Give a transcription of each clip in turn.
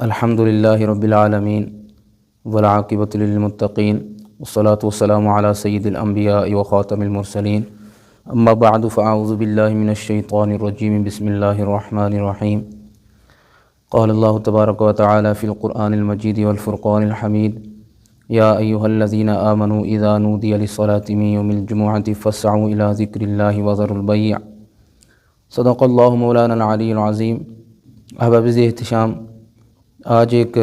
الحمد للہ رب العالمین والعاقبۃ للمتقین والصلاة والسلام علی سید الانبیاء وخاتم المرسلین اما بعد فاعوذ باللہ من الشیطان الرجیم بسم اللہ الرحمن الرحیم قال اللہ تبارک وتعالی فی القرآن المجید والفرقان الحمید یا ایہا الذین آمنوا اذا نودی للصلاة من یوم الجمعۃ فاسعوا الی ذکر اللہ وذروا البیع صدق اللہ مولانا العلی العظیم۔ احباب احتشام، آج ایک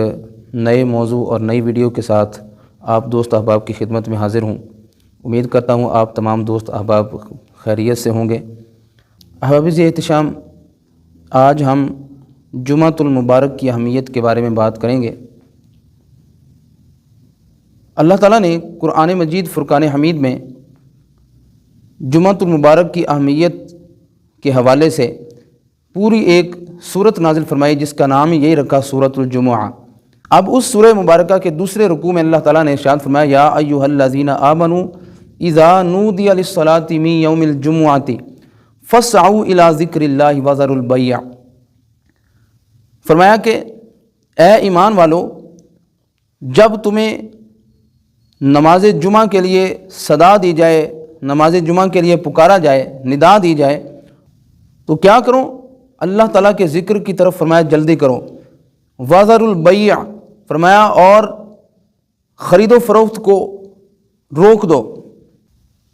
نئے موضوع اور نئی ویڈیو کے ساتھ آپ دوست احباب کی خدمت میں حاضر ہوں۔ امید کرتا ہوں آپ تمام دوست احباب خیریت سے ہوں گے۔ احباب احتشام، آج ہم جمعۃ المبارک کی اہمیت کے بارے میں بات کریں گے۔ اللہ تعالیٰ نے قرآن مجید فرقان حمید میں جمعۃ المبارک کی اہمیت کے حوالے سے پوری ایک سورت نازل فرمائی جس کا نام یہی رکھا سورۃ الجمعہ۔ اب اس سورہ مبارکہ کے دوسرے رکوع میں اللہ تعالیٰ نے ارشاد فرمایا یا ایھا الذین آمنوا اذا نودی للصلاۃ من یوم الجمعۃ فاسعوا الی ذکر اللہ وذروا البیع۔ فرمایا کہ اے ایمان والو، جب تمہیں نماز جمعہ کے لیے صدا دی جائے، نماز جمعہ کے لیے پکارا جائے، ندا دی جائے تو کیا کرو؟ اللہ تعالیٰ کے ذکر کی طرف فرمایا جلدی کرو۔ وذروا البیع، فرمایا اور خرید و فروخت کو روک دو۔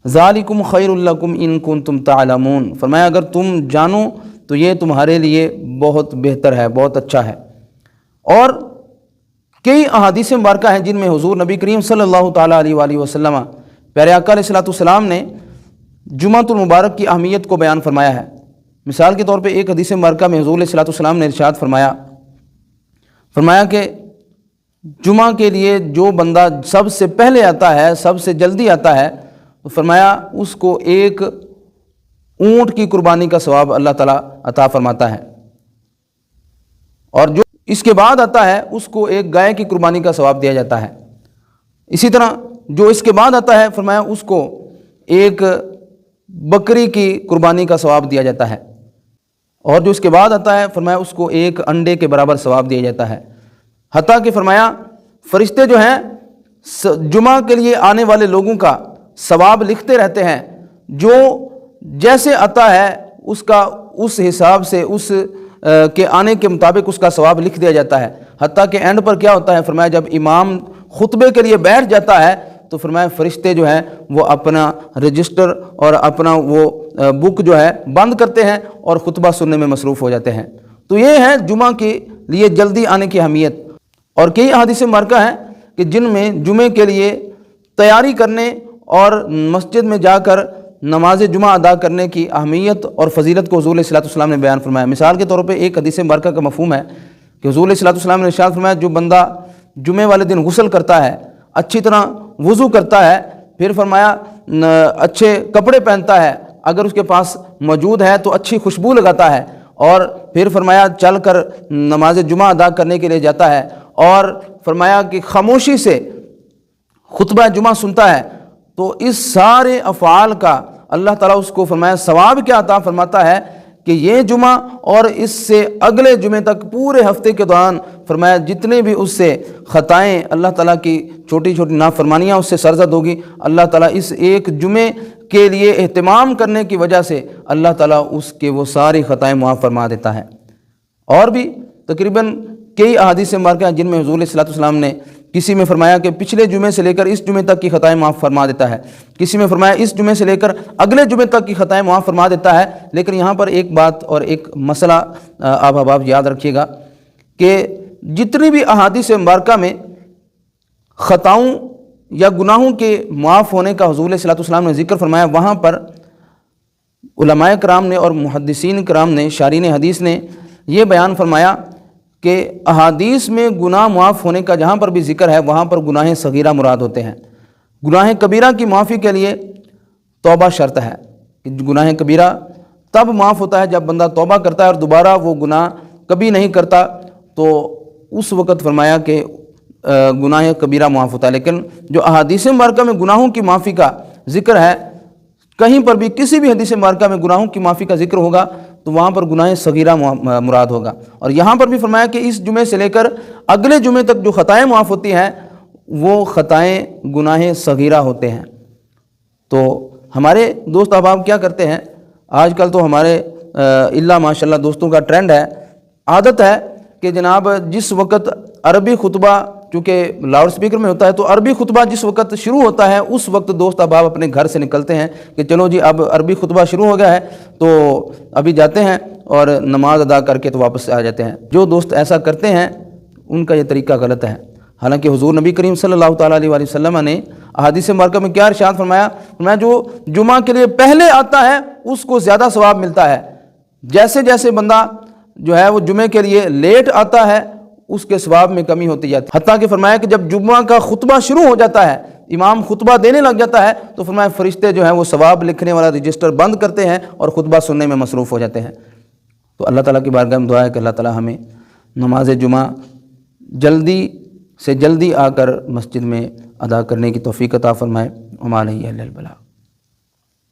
ذالکم خیر لکم ان کنتم تعلمون، فرمایا اگر تم جانو تو یہ تمہارے لیے بہت بہتر ہے، بہت اچھا ہے۔ اور کئی احادیث مبارکہ ہیں جن میں حضور نبی کریم صلی اللہ تعالیٰ علیہ وآلہ وسلم پیارے آقا علیہ الصلوۃ والسلام نے جمعۃ المبارک کی اہمیت کو بیان فرمایا ہے۔ مثال کے طور پہ ایک حدیث مبارکہ میں حضور علیہ الصلوۃ والسلام نے ارشاد فرمایا کہ جمعہ کے لیے جو بندہ سب سے پہلے آتا ہے، سب سے جلدی آتا ہے، تو فرمایا اس کو ایک اونٹ کی قربانی کا ثواب اللہ تعالیٰ عطا فرماتا ہے، اور جو اس کے بعد آتا ہے اس کو ایک گائے کی قربانی کا ثواب دیا جاتا ہے۔ اسی طرح جو اس کے بعد آتا ہے فرمایا اس کو ایک بکری کی قربانی کا ثواب دیا جاتا ہے، اور جو اس کے بعد آتا ہے فرمایا اس کو ایک انڈے کے برابر ثواب دیا جاتا ہے۔ حتیٰ کہ فرمایا فرشتے جو ہیں جمعہ کے لیے آنے والے لوگوں کا ثواب لکھتے رہتے ہیں، جو جیسے آتا ہے اس کا اس حساب سے اس کے آنے کے مطابق اس کا ثواب لکھ دیا جاتا ہے۔ حتیٰ کہ اینڈ پر کیا ہوتا ہے فرمایا جب امام خطبے کے لیے بیٹھ جاتا ہے تو فرمایا فرشتے جو ہیں وہ اپنا رجسٹر اور اپنا وہ بک جو ہے بند کرتے ہیں اور خطبہ سننے میں مصروف ہو جاتے ہیں۔ تو یہ ہے جمعہ کے لیے جلدی آنے کی اہمیت۔ اور کئی احادیث مبارکہ ہیں کہ جن میں جمعے کے لیے تیاری کرنے اور مسجد میں جا کر نماز جمعہ ادا کرنے کی اہمیت اور فضیلت کو حضور علیہ الصلوۃ والسلام نے بیان فرمایا۔ مثال کے طور پہ ایک حدیث مبارکہ کا مفہوم ہے کہ حضور علیہ الصلوۃ والسلام نے ارشاد فرمایا جو بندہ جمعے والے دن غسل کرتا ہے، اچھی طرح وضو کرتا ہے، پھر فرمایا اچھے کپڑے پہنتا ہے، اگر اس کے پاس موجود ہے تو اچھی خوشبو لگاتا ہے، اور پھر فرمایا چل کر نماز جمعہ ادا کرنے کے لیے جاتا ہے، اور فرمایا کہ خاموشی سے خطبہ جمعہ سنتا ہے، تو اس سارے افعال کا اللہ تعالیٰ اس کو فرمایا ثواب کیا عطا فرماتا ہے کہ یہ جمعہ اور اس سے اگلے جمعے تک پورے ہفتے کے دوران فرمایا جتنے بھی اس سے خطائیں اللہ تعالیٰ کی چھوٹی چھوٹی نافرمانیاں اس سے سرزد ہوگی، اللہ تعالیٰ اس ایک جمعے کے لیے اہتمام کرنے کی وجہ سے اللہ تعالیٰ اس کے وہ ساری خطائیں معاف فرما دیتا ہے۔ اور بھی تقریباً کئی احادیث مبارکہ ہیں جن میں حضور علیہ الصلوۃ والسلام نے کسی میں فرمایا کہ پچھلے جمعے سے لے کر اس جمعے تک کی خطائیں معاف فرما دیتا ہے، کسی میں فرمایا اس جمعے سے لے کر اگلے جمعے تک کی خطائیں معاف فرما دیتا ہے۔ لیکن یہاں پر ایک بات اور ایک مسئلہ آپ احباب یاد رکھیے گا کہ جتنی بھی احادیث مبارکہ میں خطاؤں یا گناہوں کے معاف ہونے کا حضور علیہ الصلوۃ والسلام نے ذکر فرمایا، وہاں پر علماء کرام نے اور محدثین کرام نے، شارحین حدیث نے یہ بیان فرمایا کہ احادیث میں گناہ معاف ہونے کا جہاں پر بھی ذکر ہے وہاں پر گناہ صغیرہ مراد ہوتے ہیں۔ گناہ کبیرہ کی معافی کے لیے توبہ شرط ہے کہ گناہ کبیرہ تب معاف ہوتا ہے جب بندہ توبہ کرتا ہے اور دوبارہ وہ گناہ کبھی نہیں کرتا، تو اس وقت فرمایا کہ گناہ کبیرہ معاف ہوتا ہے۔ لیکن جو احادیث مبارکہ میں گناہوں کی معافی کا ذکر ہے، کہیں پر بھی کسی بھی حدیث مبارکہ میں گناہوں کی معافی کا ذکر ہوگا تو وہاں پر گناہ صغیرہ مراد ہوگا۔ اور یہاں پر بھی فرمایا کہ اس جمعے سے لے کر اگلے جمعے تک جو خطائیں معاف ہوتی ہیں وہ خطائیں گناہ صغیرہ ہوتے ہیں۔ تو ہمارے دوست احباب کیا کرتے ہیں آج کل تو ہمارے اللہ ماشاءاللہ دوستوں کا ٹرینڈ ہے، عادت ہے کہ جناب جس وقت عربی خطبہ چونکہ لاؤڈ سپیکر میں ہوتا ہے تو عربی خطبہ جس وقت شروع ہوتا ہے اس وقت دوست احباب اپنے گھر سے نکلتے ہیں کہ چلو جی اب عربی خطبہ شروع ہو گیا ہے تو ابھی جاتے ہیں اور نماز ادا کر کے تو واپس آ جاتے ہیں۔ جو دوست ایسا کرتے ہیں ان کا یہ طریقہ غلط ہے۔ حالانکہ حضور نبی کریم صلی اللہ تعالیٰ علیہ وسلم نے احادیث مبارکہ میں کیا ارشاد فرمایا جو جمعہ کے لیے پہلے آتا ہے اس کو زیادہ ثواب ملتا ہے، جیسے جیسے بندہ جو ہے وہ جمعے کے لیے لیٹ آتا ہے اس کے ثواب میں کمی ہوتی جاتی ہے۔ حتیٰ کہ فرمایا کہ جب جمعہ کا خطبہ شروع ہو جاتا ہے، امام خطبہ دینے لگ جاتا ہے تو فرمایا فرشتے جو ہیں وہ ثواب لکھنے والا رجسٹر بند کرتے ہیں اور خطبہ سننے میں مصروف ہو جاتے ہیں۔ تو اللہ تعالیٰ کی بارگاہ میں دعا ہے کہ اللہ تعالیٰ ہمیں نماز جمعہ جلدی سے جلدی آ کر مسجد میں ادا کرنے کی توفیق عطا فرمائے۔ وما علیہ الا البلاغ۔